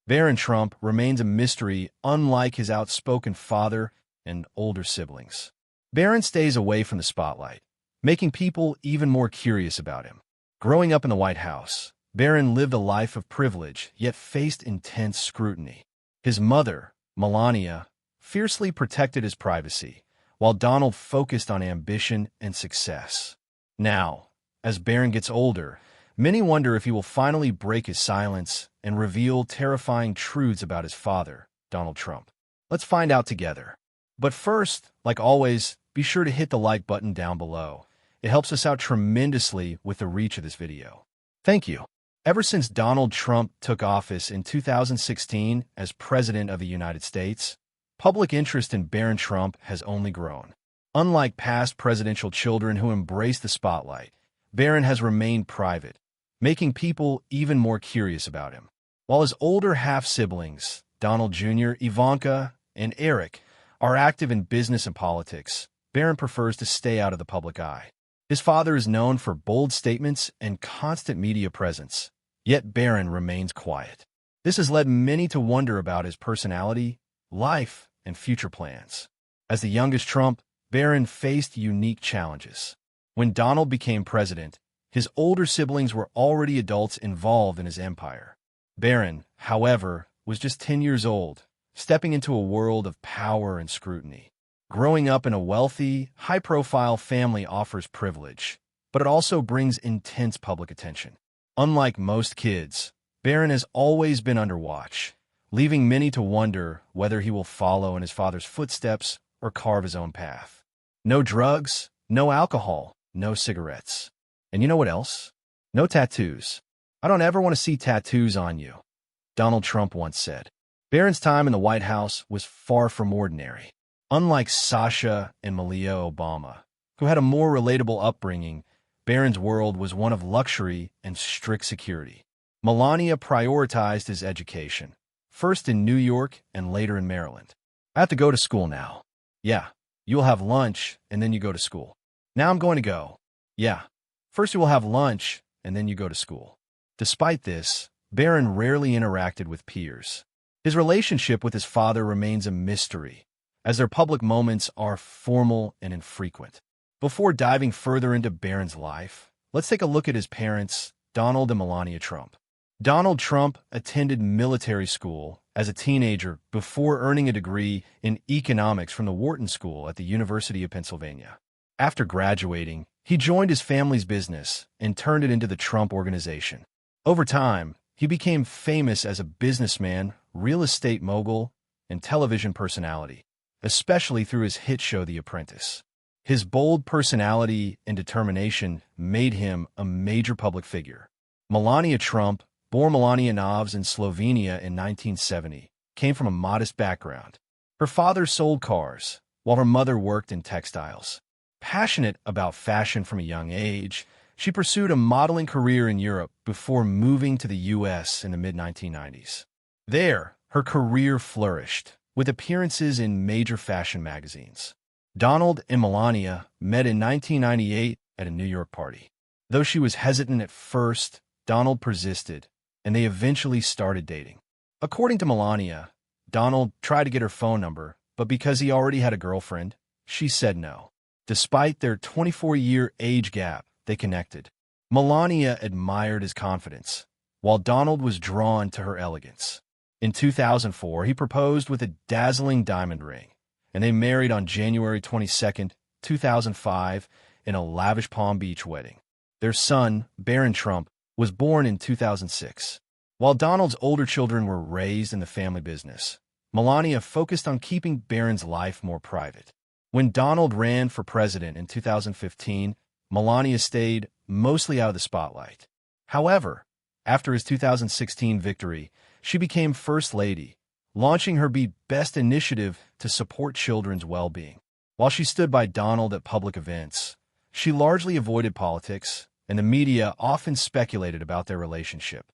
Barron Trump remains a mystery, unlike his outspoken father and older siblings. Barron stays away from the spotlight, making people even more curious about him. Growing up in the White House, Barron lived a life of privilege, yet faced intense scrutiny. His mother, Melania, fiercely protected his privacy, while Donald focused on ambition and success. Now, as Barron gets older, many wonder if he will finally break his silence and reveal terrifying truths about his father, Donald Trump. Let's find out together. But first, like always, be sure to hit the like button down below. It helps us out tremendously with the reach of this video. Thank you. Ever since Donald Trump took office in 2016 as President of the United States, public interest in Barron Trump has only grown. Unlike past presidential children who embraced the spotlight, Barron has remained private, making people even more curious about him. While his older half-siblings, Donald Jr., Ivanka, and Eric, are active in business and politics, Barron prefers to stay out of the public eye. His father is known for bold statements and constant media presence, yet Barron remains quiet. This has led many to wonder about his personality, life, and future plans. As the youngest Trump, Barron faced unique challenges. When Donald became president, his older siblings were already adults involved in his empire. Barron, however, was just 10 years old, stepping into a world of power and scrutiny. Growing up in a wealthy, high-profile family offers privilege, but it also brings intense public attention. Unlike most kids, Barron has always been under watch, leaving many to wonder whether he will follow in his father's footsteps or carve his own path. No drugs, no alcohol, no cigarettes. And you know what else? No tattoos. I don't ever want to see tattoos on you, Donald Trump once said. Barron's time in the White House was far from ordinary. Unlike Sasha and Malia Obama, who had a more relatable upbringing, Barron's world was one of luxury and strict security. Melania prioritized his education, first in New York and later in Maryland. I have to go to school now. Yeah, you'll have lunch and then you go to school. Now I'm going to go. Yeah, first you will have lunch and then you go to school. Despite this, Barron rarely interacted with peers. His relationship with his father remains a mystery, as their public moments are formal and infrequent. Before diving further into Barron's life, let's take a look at his parents, Donald and Melania Trump. Donald Trump attended military school as a teenager before earning a degree in economics from the Wharton School at the University of Pennsylvania. After graduating, he joined his family's business and turned it into the Trump Organization. Over time, he became famous as a businessman, real estate mogul, and television personality, especially through his hit show The Apprentice. His bold personality and determination made him a major public figure. Melania Trump, born Melania Novs in Slovenia in 1970, came from a modest background. Her father sold cars, while her mother worked in textiles. Passionate about fashion from a young age, she pursued a modeling career in Europe before moving to the U.S. in the mid-1990s. There, her career flourished, with appearances in major fashion magazines. Donald and Melania met in 1998 at a New York party. Though she was hesitant at first, Donald persisted, and they eventually started dating. According to Melania, Donald tried to get her phone number, but because he already had a girlfriend, she said no. Despite their 24-year age gap, they connected. Melania admired his confidence, while Donald was drawn to her elegance. In 2004, he proposed with a dazzling diamond ring, and they married on January 22, 2005, in a lavish Palm Beach wedding. Their son, Barron Trump, was born in 2006. While Donald's older children were raised in the family business, Melania focused on keeping Barron's life more private. When Donald ran for president in 2015, Melania stayed mostly out of the spotlight. However, after his 2016 victory, she became First Lady, launching her Be Best initiative to support children's well-being. While she stood by Donald at public events, she largely avoided politics, and the media often speculated about their relationship.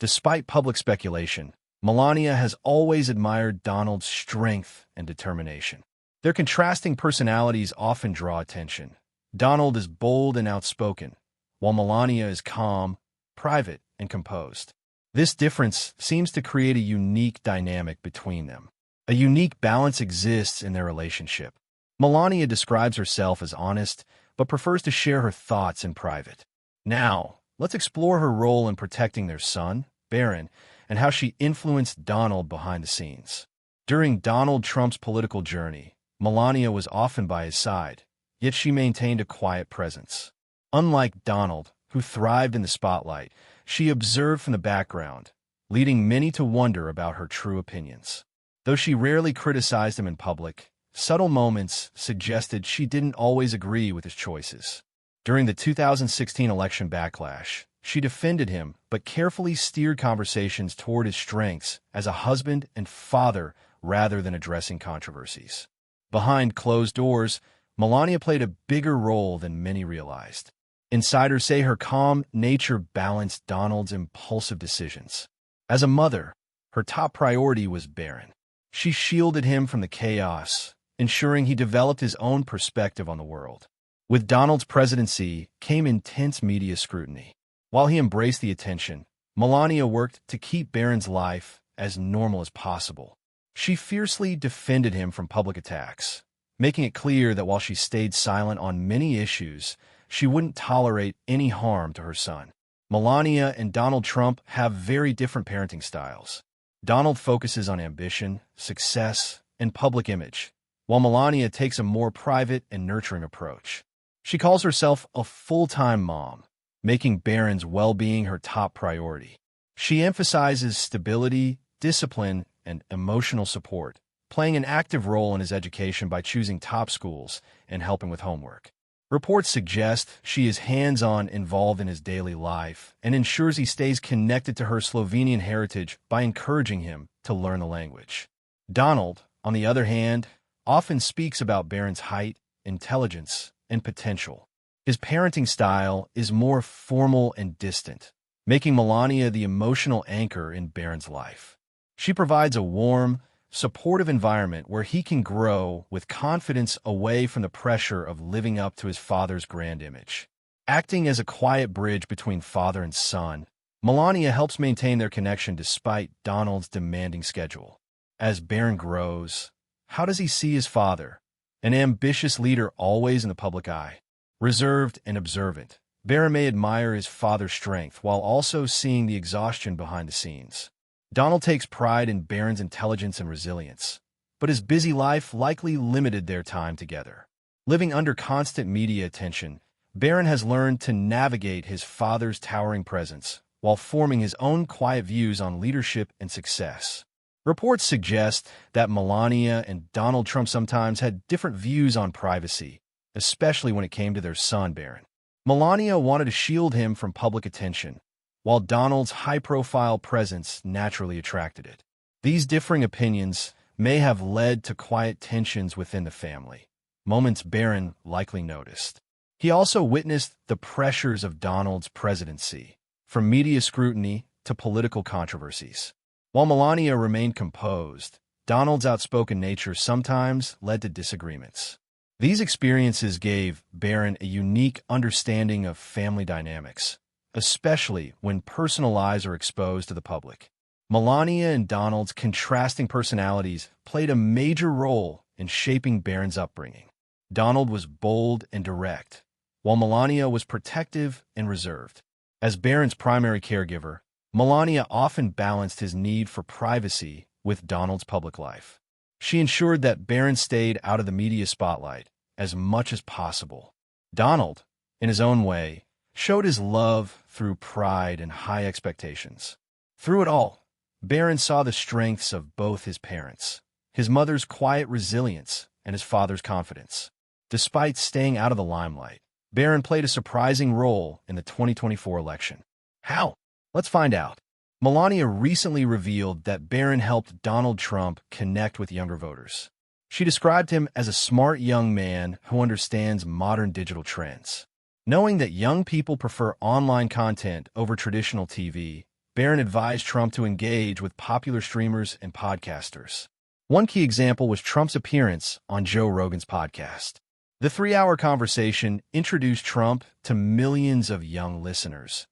Despite public speculation, Melania has always admired Donald's strength and determination. Their contrasting personalities often draw attention. Donald is bold and outspoken, while Melania is calm, private, and composed. This difference seems to create a unique dynamic between them. A unique balance exists in their relationship. Melania describes herself as honest, but prefers to share her thoughts in private. Now, let's explore her role in protecting their son, Barron, and how she influenced Donald behind the scenes. During Donald Trump's political journey, Melania was often by his side, yet she maintained a quiet presence. Unlike Donald, who thrived in the spotlight, she observed from the background, leading many to wonder about her true opinions. Though she rarely criticized him in public, subtle moments suggested she didn't always agree with his choices. During the 2016 election backlash, she defended him but carefully steered conversations toward his strengths as a husband and father rather than addressing controversies. Behind closed doors, Melania played a bigger role than many realized. Insiders say her calm nature balanced Donald's impulsive decisions. As a mother, her top priority was Barron. She shielded him from the chaos, ensuring he developed his own perspective on the world. With Donald's presidency came intense media scrutiny. While he embraced the attention, Melania worked to keep Barron's life as normal as possible. She fiercely defended him from public attacks, making it clear that while she stayed silent on many issues, she wouldn't tolerate any harm to her son. Melania and Donald Trump have very different parenting styles. Donald focuses on ambition, success, and public image, while Melania takes a more private and nurturing approach. She calls herself a full-time mom, making Barron's well-being her top priority. She emphasizes stability, discipline, and emotional support, playing an active role in his education by choosing top schools and helping with homework. Reports suggest she is hands-on involved in his daily life and ensures he stays connected to her Slovenian heritage by encouraging him to learn the language. Donald, on the other hand, often speaks about Barron's height, intelligence, and potential. His parenting style is more formal and distant, making Melania the emotional anchor in Barron's life. She provides a warm, supportive environment where he can grow with confidence away from the pressure of living up to his father's grand image. Acting as a quiet bridge between father and son, Melania helps maintain their connection despite Donald's demanding schedule. As Barron grows, how does he see his father? An ambitious leader always in the public eye. Reserved and observant, Barron may admire his father's strength while also seeing the exhaustion behind the scenes. Donald takes pride in Barron's intelligence and resilience, but his busy life likely limited their time together. Living under constant media attention, Barron has learned to navigate his father's towering presence while forming his own quiet views on leadership and success. Reports suggest that Melania and Donald Trump sometimes had different views on privacy, especially when it came to their son, Barron. Melania wanted to shield him from public attention, while Donald's high-profile presence naturally attracted it. These differing opinions may have led to quiet tensions within the family, moments Barron likely noticed. He also witnessed the pressures of Donald's presidency, from media scrutiny to political controversies. While Melania remained composed, Donald's outspoken nature sometimes led to disagreements. These experiences gave Barron a unique understanding of family dynamics, especially when personal lives are exposed to the public. Melania and Donald's contrasting personalities played a major role in shaping Barron's upbringing. Donald was bold and direct, while Melania was protective and reserved. As Barron's primary caregiver, Melania often balanced his need for privacy with Donald's public life. She ensured that Barron stayed out of the media spotlight as much as possible. Donald, in his own way, showed his love through pride and high expectations. Through it all, Barron saw the strengths of both his parents, his mother's quiet resilience and his father's confidence. Despite staying out of the limelight, Barron played a surprising role in the 2024 election. How? Let's find out. Melania recently revealed that Barron helped Donald Trump connect with younger voters. She described him as a smart young man who understands modern digital trends. Knowing that young people prefer online content over traditional TV, Barron advised Trump to engage with popular streamers and podcasters. One key example was Trump's appearance on Joe Rogan's podcast. The 3-hour conversation introduced Trump to millions of young listeners,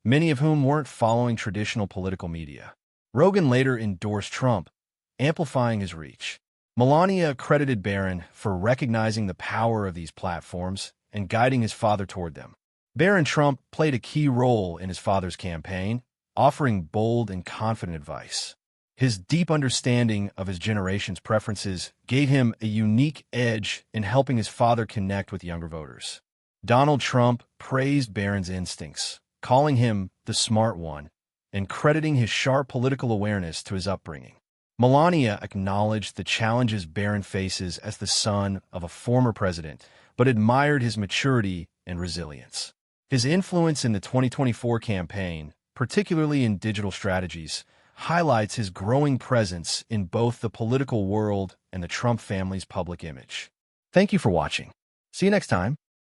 many of whom weren't following traditional political media. Rogan later endorsed Trump, amplifying his reach. Melania credited Barron for recognizing the power of these platforms and guiding his father toward them. Barron Trump played a key role in his father's campaign, offering bold and confident advice. His deep understanding of his generation's preferences gave him a unique edge in helping his father connect with younger voters. Donald Trump praised Barron's instincts, calling him the smart one, and crediting his sharp political awareness to his upbringing. Melania acknowledged the challenges Barron faces as the son of a former president, but admired his maturity and resilience. His influence in the 2024 campaign, particularly in digital strategies, highlights his growing presence in both the political world and the Trump family's public image. Thank you for watching. See you next time.